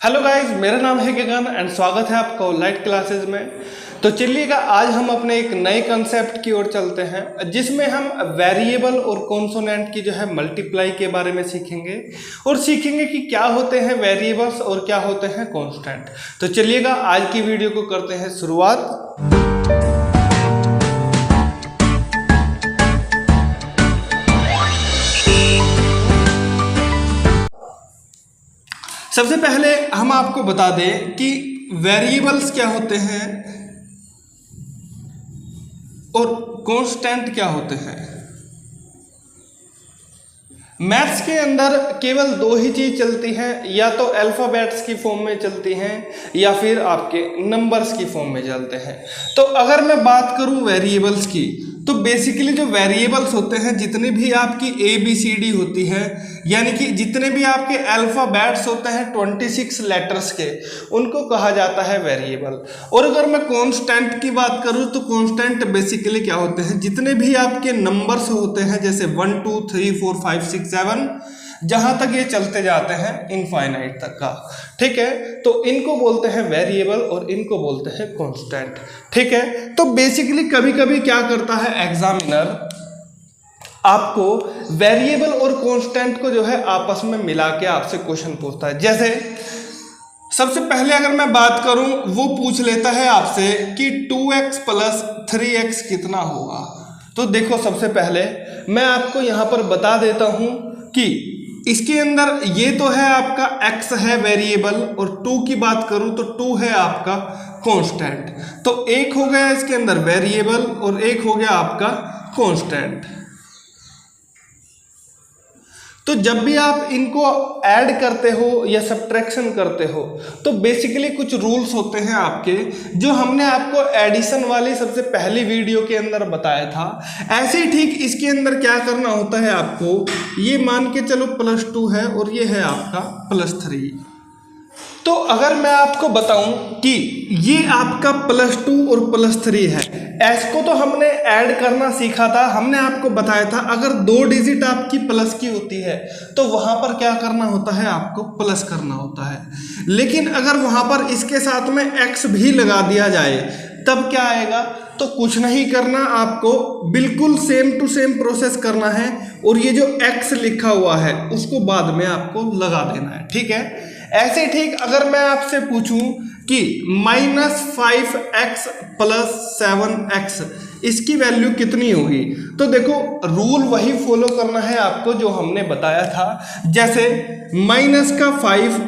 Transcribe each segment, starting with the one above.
Hello guys, मेरा नाम है गगन एंड स्वागत है आपका लाइट क्लासेस में। तो चलिएगा, आज हम अपने एक नए कंसेप्ट की ओर चलते हैं जिसमें हम वेरिएबल और कॉन्सोनेंट की जो है मल्टीप्लाई के बारे में सीखेंगे और सीखेंगे कि क्या होते हैं वेरिएबल्स और क्या होते हैं कांस्टेंट। तो चलिएगा, आज की वीडियो को करते हैं शुरुआत। सबसे पहले हम आपको बता दें कि वेरिएबल्स क्या होते हैं और कांस्टेंट क्या होते हैं। मैथ्स के अंदर केवल दो ही चीज चलती हैं, या तो अल्फाबेट्स की फॉर्म में चलती हैं या फिर आपके नंबर्स की फॉर्म में चलते हैं। तो अगर मैं बात करूं वेरिएबल्स की, तो बेसिकली जो वेरिएबल्स होते हैं, जितने भी आपकी ABCD होती है, यानी कि जितने भी आपके अल्फाबेट्स होते हैं 26 लेटर्स के, उनको कहा जाता है वेरिएबल। और अगर मैं कांस्टेंट की बात करूं तो कांस्टेंट बेसिकली क्या होते हैं, जितने भी आपके नंबर्स होते हैं, जैसे 1 2 3 4 5 6 7, जहां तक ये चलते जाते हैं इनफाइनाइट तक का, ठीक है। तो इनको बोलते हैं वेरिएबल और इनको बोलते हैं कांस्टेंट, ठीक है। तो बेसिकली कभी कभी क्या करता है एग्जामिनर, आपको वेरिएबल और कांस्टेंट को जो है आपस में मिला के आपसे क्वेश्चन पूछता है। जैसे सबसे पहले अगर मैं बात करूं, वो पूछ लेता है आपसे कि 2x प्लस 3x कितना होगा। तो देखो, सबसे पहले मैं आपको यहां पर बता देता हूं कि इसके अंदर ये तो है आपका x है वेरिएबल, और 2 की बात करूं तो 2 है आपका कांस्टेंट। तो एक हो गया इसके अंदर वेरिएबल और एक हो गया आपका कांस्टेंट। तो जब भी आप इनको ऐड करते हो या सब्ट्रैक्शन करते हो, तो बेसिकली कुछ रूल्स होते हैं आपके, जो हमने आपको एडिशन वाली सबसे पहली वीडियो के अंदर बताया था। ऐसे ही ठीक इसके अंदर क्या करना होता है आपको, ये मान के चलो +2 है और ये है आपका +3। तो अगर मैं आपको बताऊं कि ये आपका +2 और +3 है, एस को तो हमने ऐड करना सीखा था। हमने आपको बताया था अगर 2 डिजिट आपकी प्लस की होती है तो वहां पर क्या करना होता है, आपको प्लस करना होता है। लेकिन अगर वहां पर इसके साथ में एक्स भी लगा दिया जाए तब क्या आएगा, तो कुछ नहीं करना, आपको बिल्कुल सेम टू सेम प्रोसेस करना है और ये जो एक्स लिखा हुआ है उसको बाद में आपको लगा देना है, ठीक है। ऐसे ठीक अगर मैं आपसे पूछूं कि -5x + 7x इसकी वैल्यू कितनी होगी, तो देखो रूल वही फॉलो करना है आपको जो हमने बताया था। जैसे -5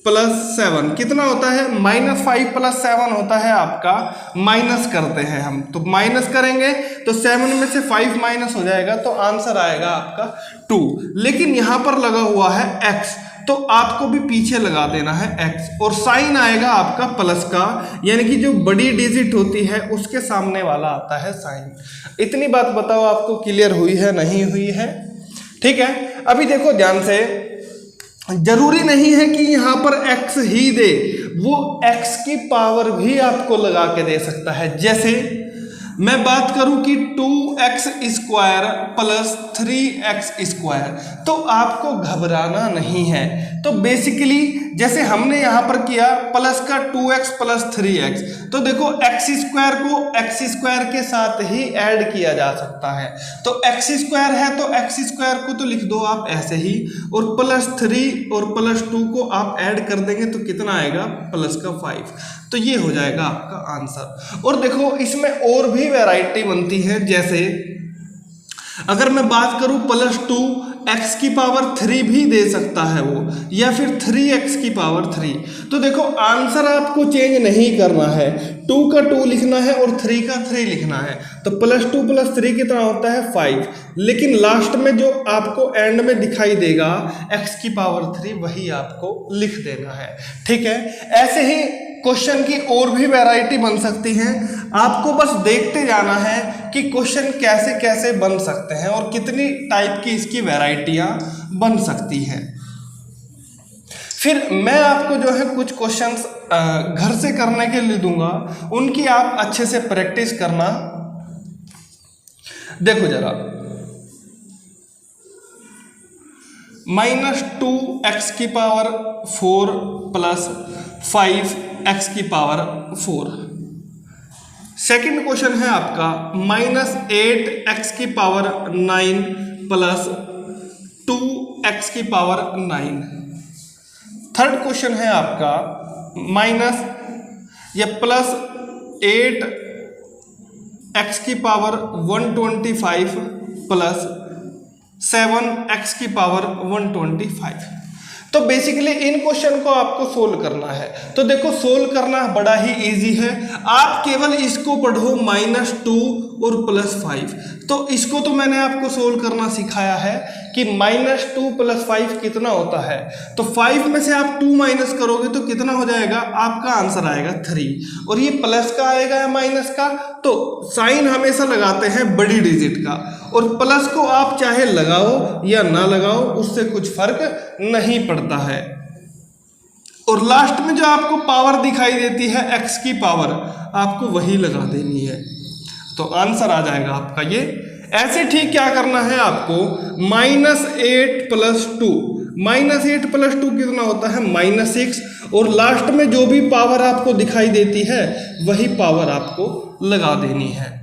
+ 7 कितना होता है, -5 + 7 होता है आपका, माइनस करते हैं हम, तो माइनस करेंगे तो 7 में से 5 माइनस हो जाएगा, तो आंसर आएगा आपका 2। लेकिन यहां पर लगा हुआ है x, तो आपको भी पीछे लगा देना है x, और साइन आएगा आपका प्लस का, यानी कि जो बड़ी डिजिट होती है उसके सामने वाला आता है साइन। इतनी बात बताओ, आपको क्लियर हुई है नहीं हुई है, ठीक है। अभी देखो ध्यान से, जरूरी नहीं है कि यहां पर x ही दे, वो x की पावर भी आपको लगा के दे सकता है। जैसे मैं बात करूं कि 2x² + 3x², तो आपको घबराना नहीं है। तो बेसिकली जैसे हमने यहां पर किया प्लस का 2x + 3x, तो देखो x² को x² के साथ ही ऐड किया जा सकता है। तो x² है तो x² को तो लिख दो आप ऐसे ही, और +3 और +2 को आप ऐड कर देंगे तो कितना आएगा, +5। तो ये हो जाएगा आपका आंसर। और देखो इसमें और भी वैरायटी बनती है। जैसे अगर मैं बात करूं +2x³ भी दे सकता है वो, या फिर 3x³। तो देखो आंसर आपको चेंज नहीं करना है, 2 का 2 लिखना है और 3 का 3 लिखना है। तो +2 + 3 कितना होता है, 5। लेकिन लास्ट में जो आपको एंड में दिखाई देगा x³ वही आपको लिख देना है, ठीक है। ऐसे ही क्वेश्चन की और भी वैरायटी बन सकती हैं, आपको बस देखते जाना है कि क्वेश्चन कैसे कैसे बन सकते हैं और कितनी टाइप की इसकी वैरायटियां बन सकती हैं। फिर मैं आपको जो है कुछ क्वेश्चंस घर से करने के लिए दूंगा, उनकी आप अच्छे से प्रैक्टिस करना। देखो जरा, -2x⁴ प्लस 5x की पावर 4। सेकंड क्वेश्चन है आपका -8x की पावर 9 प्लस 2x की पावर 9। थर्ड क्वेश्चन है आपका प्लस 8x की पावर 125 प्लस 7x की पावर 125। तो बेसिकली इन क्वेश्चन को आपको सोल्व करना है। तो देखो सोल्व करना बड़ा ही इजी है, आप केवल इसको पढ़ो -2 और +5। तो इसको तो मैंने आपको सोल्व करना सिखाया है कि -2 + 5 कितना होता है। तो 5 में से आप 2 माइनस करोगे तो कितना हो जाएगा, आपका आंसर आएगा 3। और ये प्लस का आएगा या माइनस का, तो साइन हमेशा लगाते हैं बड़ी डिजिट का, और प्लस को आप चाहे लगाओ या ना लगाओ उससे कुछ फर्क नहीं पड़ता है। और लास्ट में जो आपको पावर दिखाई देती है x की पावर, आपको वही लगा देनी है, तो आंसर आ जाएगा आपका ये। ऐसे ठीक क्या करना है आपको, -8 + 2, -8 + 2 कितना होता है -6, और लास्ट में जो भी पावर आपको दिखाई देती है वही पावर आपको लगा देनी है।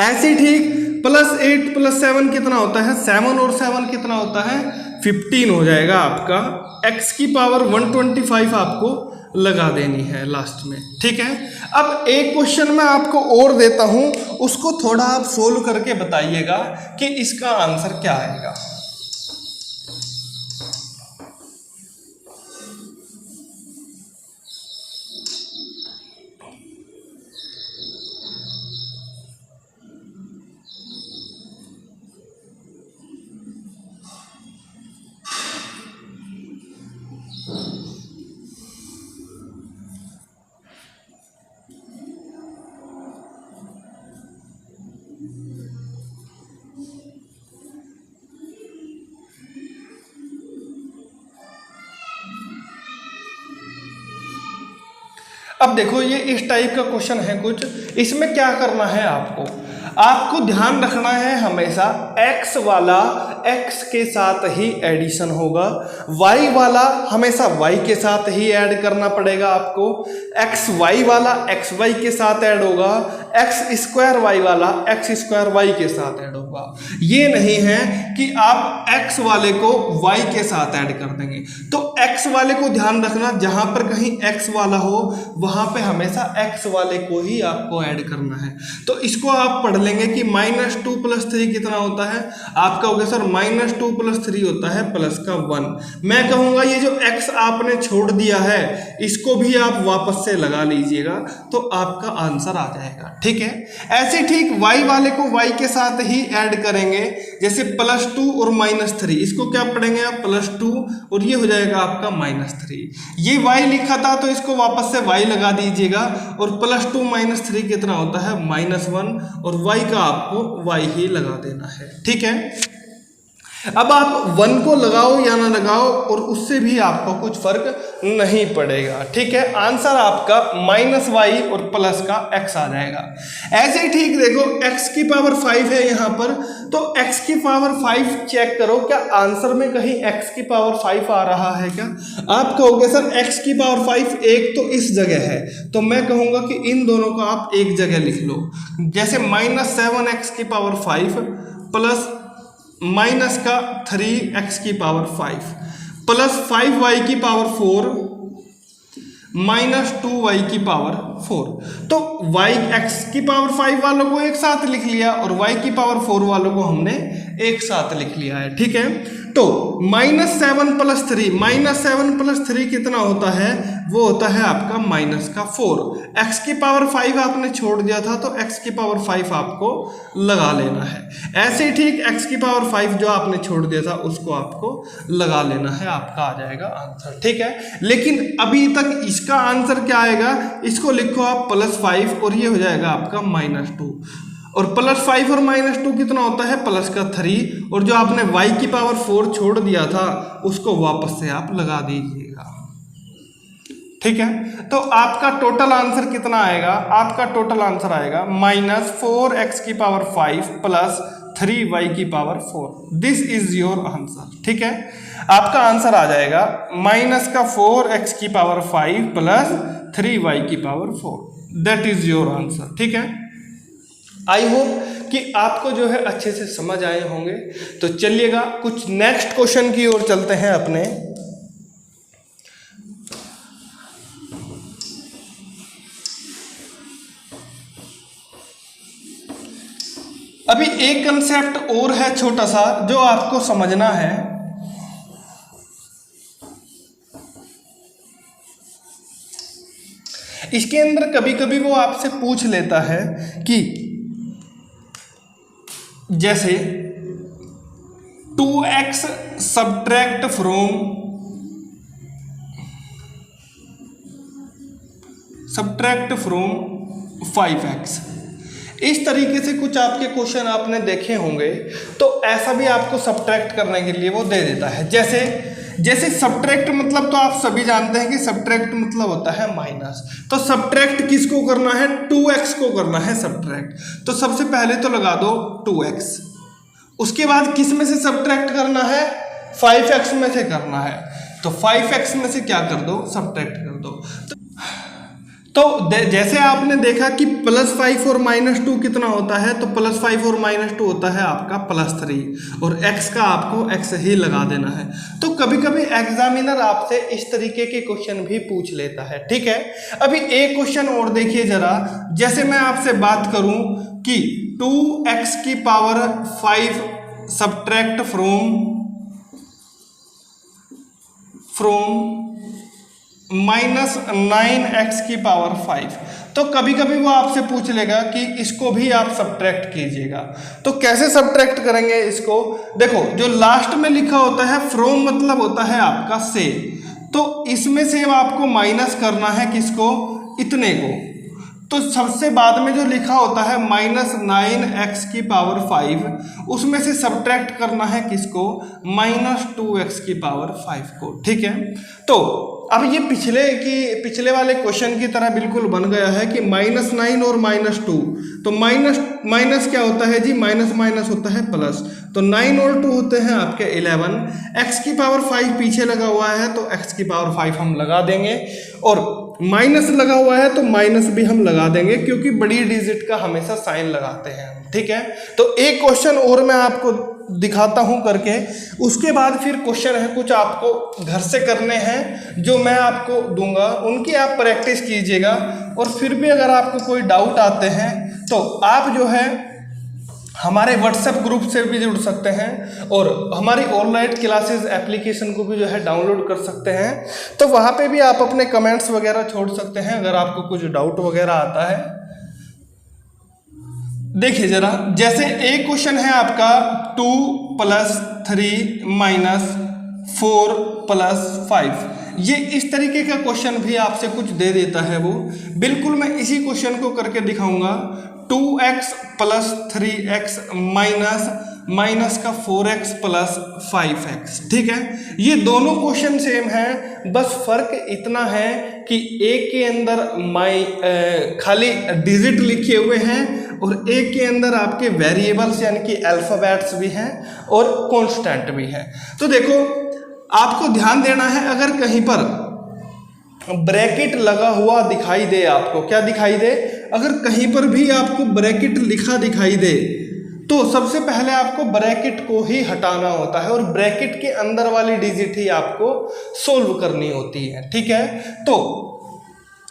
ऐसे ठीक +8 + 7 कितना होता है, 7 और 7 कितना होता है 15 हो जाएगा आपका। x की पावर 125 आपको लगा देनी है लास्ट में, ठीक है। अब एक क्वेश्चन मैं आपको और देता हूं, उसको थोड़ा आप सोल्व करके बताइएगा कि इसका आंसर क्या आएगा। अब देखो ये इस टाइप का क्वेश्चन है कुछ, इसमें क्या करना है आपको ध्यान रखना है हमेशा x वाला x के साथ ही एडिशन होगा, y वाला हमेशा y के साथ ही ऐड करना पड़ेगा आपको, xy वाला xy के साथ ऐड होगा, x² y वाला x² y के साथ ऐड होगा। ये नहीं है कि आप x वाले को y के साथ ऐड कर देंगे। तो x वाले को ध्यान रखना, जहां पर कहीं x वाला हो वहां पे हमेशा x वाले को ही आपको ऐड करना है। तो इसको आप पढ़ लेंगे कि -2 + 3 कितना होता है, आपका हो गया सर -2 + 3 होता है +1। मैं कहूंगा ये जो x आपने छोड़ दिया है इसको भी आप वापस से लगा लीजिएगा, तो आपका आंसर आ जाएगा, ठीक है। ऐसे ठीक y वाले को y के साथ ही ऐड करेंगे, जैसे +2 और -3, इसको क्या पढ़ेंगे आप +2 और ये हो जाएगा आपका -3। ये y लिखा था तो इसको वापस से y लगा दीजिएगा, और +2 - 3 कितना होता है -1, और y का आपको y ही लगा देना है, ठीक है। अब आप 1 को लगाओ या ना लगाओ और उससे भी आपको कुछ फर्क नहीं पड़ेगा, ठीक है। आंसर आपका -y और प्लस का x आ जाएगा। ऐसे ही ठीक देखो x की पावर 5 है यहाँ पर, तो x की पावर 5 चेक करो, क्या आंसर में कहीं x की पावर 5 आ रहा है क्या। आप कहोगे सर x की पावर 5 एक तो इस जगह है, तो मैं कहूँगा कि इन दोनों को आप एक जगह लिख लो, जैसे -7x की पावर 5 प्लस माइनस का 3x की पावर 5 प्लस 5y की पावर 4 -2y की पावर 4। तो y x की पावर 5 वालों को एक साथ लिख लिया और y की पावर 4 वालों को हमने एक साथ लिख लिया है, ठीक है। तो -7 + 3, -7 + 3 कितना होता है, वो होता है आपका -4। x की पावर 5 आपने छोड़ दिया था तो x की पावर 5 आपको लगा लेना है। ऐसे ठीक x की पावर 5 जो आपने छोड़ दिया था उसको आपको लगा लेना है, आपका आ जाएगा आंसर, ठीक है। लेकिन अभी तक इसका आंसर क्या आएगा, इसको लिखो आप +5 और ये हो जाएगा आपका -2, और +5 और -2 कितना होता है प्लस का 3, और जो आपने y की पावर 4 छोड़ दिया था उसको वापस से आप लगा दीजिएगा, ठीक है। तो आपका टोटल आंसर कितना आएगा, आपका टोटल आंसर आएगा -4x की पावर 5 प्लस 3y की power 4। This is your answer. ठीक है, आपका आंसर आ जाएगा माइनस का 4x की पावर 5 प्लस 3y की power 4। That is your answer. ठीक है, आई होप कि आपको जो है अच्छे से समझ आए होंगे। तो चलिएगा कुछ नेक्स्ट क्वेश्चन की ओर चलते हैं अपने। अभी एक कंसेप्ट और है छोटा सा जो आपको समझना है। इसके अंदर कभी कभी वो आपसे पूछ लेता है कि जैसे 2x सब्ट्रैक्ट फ्रॉम 5x, इस तरीके से कुछ आपके क्वेश्चन आपने देखे होंगे। तो ऐसा भी आपको सब्ट्रैक्ट करने के लिए वो दे देता है। जैसे सब्ट्रैक्ट मतलब तो आप सभी जानते हैं कि सब्ट्रैक्ट मतलब होता है माइनस। तो सब्ट्रैक्ट किसको करना है? 2x को करना है सब्ट्रैक्ट। तो सबसे पहले तो लगा दो 2x, उसके बाद किस में से सब्ट्रैक्ट करना है? 5x में से करना है। तो 5x में से क्या कर दो? सब्ट्रैक्ट कर दो। तो जैसे आपने देखा कि +5 और -2 कितना होता है, तो +5 और -2 होता है आपका +3 और x का आपको x ही लगा देना है। तो कभी कभी एग्जामिनर आपसे इस तरीके के क्वेश्चन भी पूछ लेता है। ठीक है, अभी एक क्वेश्चन और देखिए जरा। जैसे मैं आपसे बात करूं कि 2x की पावर 5 सब्ट्रैक्ट फ्रॉम -9x की पावर 5, तो कभी कभी वो आपसे पूछ लेगा कि इसको भी आप सब्ट्रैक्ट कीजिएगा। तो कैसे सब्ट्रैक्ट करेंगे इसको? देखो, जो लास्ट में लिखा होता है फ्रॉम मतलब होता है आपका से, तो इसमें से आपको माइनस करना है किसको? इतने को। तो सबसे बाद में जो लिखा होता है -9x की पावर 5, उसमें से सब्ट्रैक्ट करना है किसको? -2x की पावर 5 को। ठीक है, तो अब ये पिछले वाले क्वेश्चन की तरह बिल्कुल बन गया है कि -9 और -2, तो माइनस क्या होता है जी? माइनस होता है प्लस। तो 9 और 2 होते हैं आपके 11। x की पावर 5 पीछे लगा हुआ है तो x की पावर 5 हम लगा देंगे, और माइनस लगा हुआ है तो माइनस भी हम लगा देंगे, क्योंकि बड़ी डिजिट का हमेशा साइन लगाते हैं। ठीक है, तो एक क्वेश्चन और मैं आपको दिखाता हूं करके, उसके बाद फिर क्वेश्चन है कुछ आपको घर से करने हैं जो मैं आपको दूंगा, उनकी आप प्रैक्टिस कीजिएगा। और फिर भी अगर आपको कोई डाउट आते हैं तो आप जो है हमारे व्हाट्सएप ग्रुप से भी जुड़ सकते हैं, और हमारी ऑनलाइन क्लासेस एप्लीकेशन को भी जो है डाउनलोड कर सकते हैं। तो वहाँ पे भी आप अपने कमेंट्स वगैरह छोड़ सकते हैं अगर आपको कुछ डाउट वगैरह आता है। देखिए जरा, जैसे एक क्वेश्चन है आपका 2 + 3 - 4 + 5, ये इस तरीके का क्वेश्चन भी आपसे कुछ दे देता है वो। बिल्कुल मैं इसी क्वेश्चन को करके दिखाऊंगा। 2x + 3x माइनस का 4x + 5x। ठीक है, ये दोनों क्वेश्चन सेम है, बस फर्क इतना है कि एक के अंदर खाली डिजिट लिखे हुए हैं और एक के अंदर आपके वेरिएबल्स यानी कि अल्फाबेट्स भी हैं और कांस्टेंट भी हैं। तो देखो, आपको ध्यान देना है, अगर कहीं पर ब्रैकेट लगा हुआ दिखाई दे, आपको क्या दिखाई दे? अगर कहीं पर भी आपको ब्रैकेट लिखा दिखाई दे तो सबसे पहले आपको ब्रैकेट को ही हटाना होता है और ब्रैकेट के अंदर वाली डिजिट ही आपको सोल्व करनी होती है। ठीक है, तो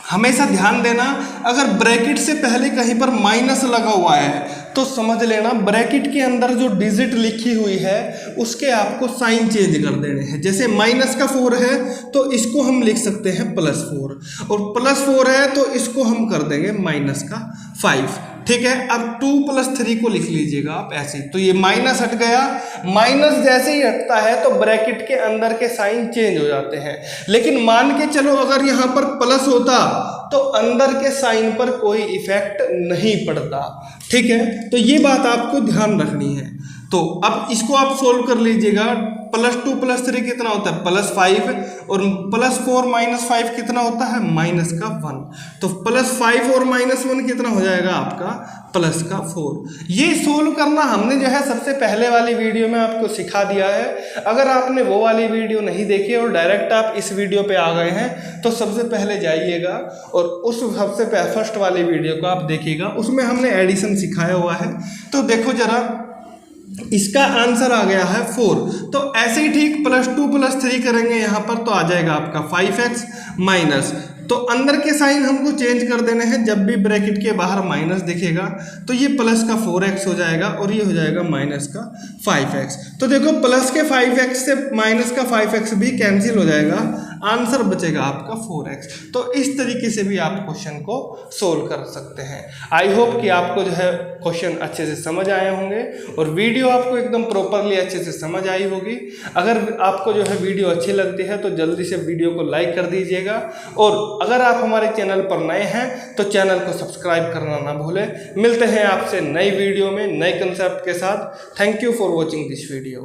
हमेशा ध्यान देना, अगर ब्रैकेट से पहले कहीं पर माइनस लगा हुआ है तो समझ लेना ब्रैकेट के अंदर जो डिजिट लिखी हुई है उसके आपको साइन चेंज कर देने हैं। जैसे माइनस का 4 है तो इसको हम लिख सकते हैं +4, और +4 है तो इसको हम कर देंगे माइनस का 5। ठीक है, अब 2 + 3 को लिख लीजिएगा आप ऐसे, तो ये माइनस हट गया। माइनस जैसे ही हटता है तो ब्रैकेट के अंदर के साइन चेंज हो जाते हैं। लेकिन मान के चलो अगर यहाँ पर प्लस होता तो अंदर के साइन पर कोई इफेक्ट नहीं पड़ता। ठीक है, तो ये बात आपको ध्यान रखनी है। तो अब इसको आप सोल्व कर लीजिएगा। +2 + 3 कितना होता है +5 और +4 - 5 कितना होता है -1। तो +5 और -1 कितना हो जाएगा आपका +4। ये सोल्व करना हमने जो है सबसे पहले वाली वीडियो में आपको सिखा दिया है। अगर आपने वो वाली वीडियो नहीं देखी और डायरेक्ट आप इस वीडियो पे आ गए हैं तो सबसे पहले जाइएगा और उस सबसे फर्स्ट वाली वीडियो को आप देखिएगा, उसमें हमने एडिशन सिखाया हुआ है। तो देखो जरा, इसका आंसर आ गया है 4। तो ऐसे ही ठीक +2 + 3 करेंगे यहाँ पर तो आ जाएगा आपका 5x माइनस, तो अंदर के साइन हमको चेंज कर देने हैं। जब भी ब्रैकेट के बाहर माइनस दिखेगा तो ये प्लस का 4x हो जाएगा और ये हो जाएगा माइनस का 5x। तो देखो प्लस के 5x से माइनस का 5x भी कैंसिल हो जाएगा, आंसर बचेगा आपका 4x। तो इस तरीके से भी आप क्वेश्चन को सोल्व कर सकते हैं। आई होप कि आपको जो है क्वेश्चन अच्छे से समझ आए होंगे और वीडियो आपको एकदम प्रॉपरली अच्छे से समझ आई होगी। अगर आपको जो है वीडियो अच्छी लगती है तो जल्दी से वीडियो को लाइक कर दीजिएगा और अगर आप हमारे चैनल पर नए हैं तो चैनल को सब्सक्राइब करना ना भूलें। मिलते हैं आपसे नई वीडियो में नए कंसेप्ट के साथ। Thank you for watching this video.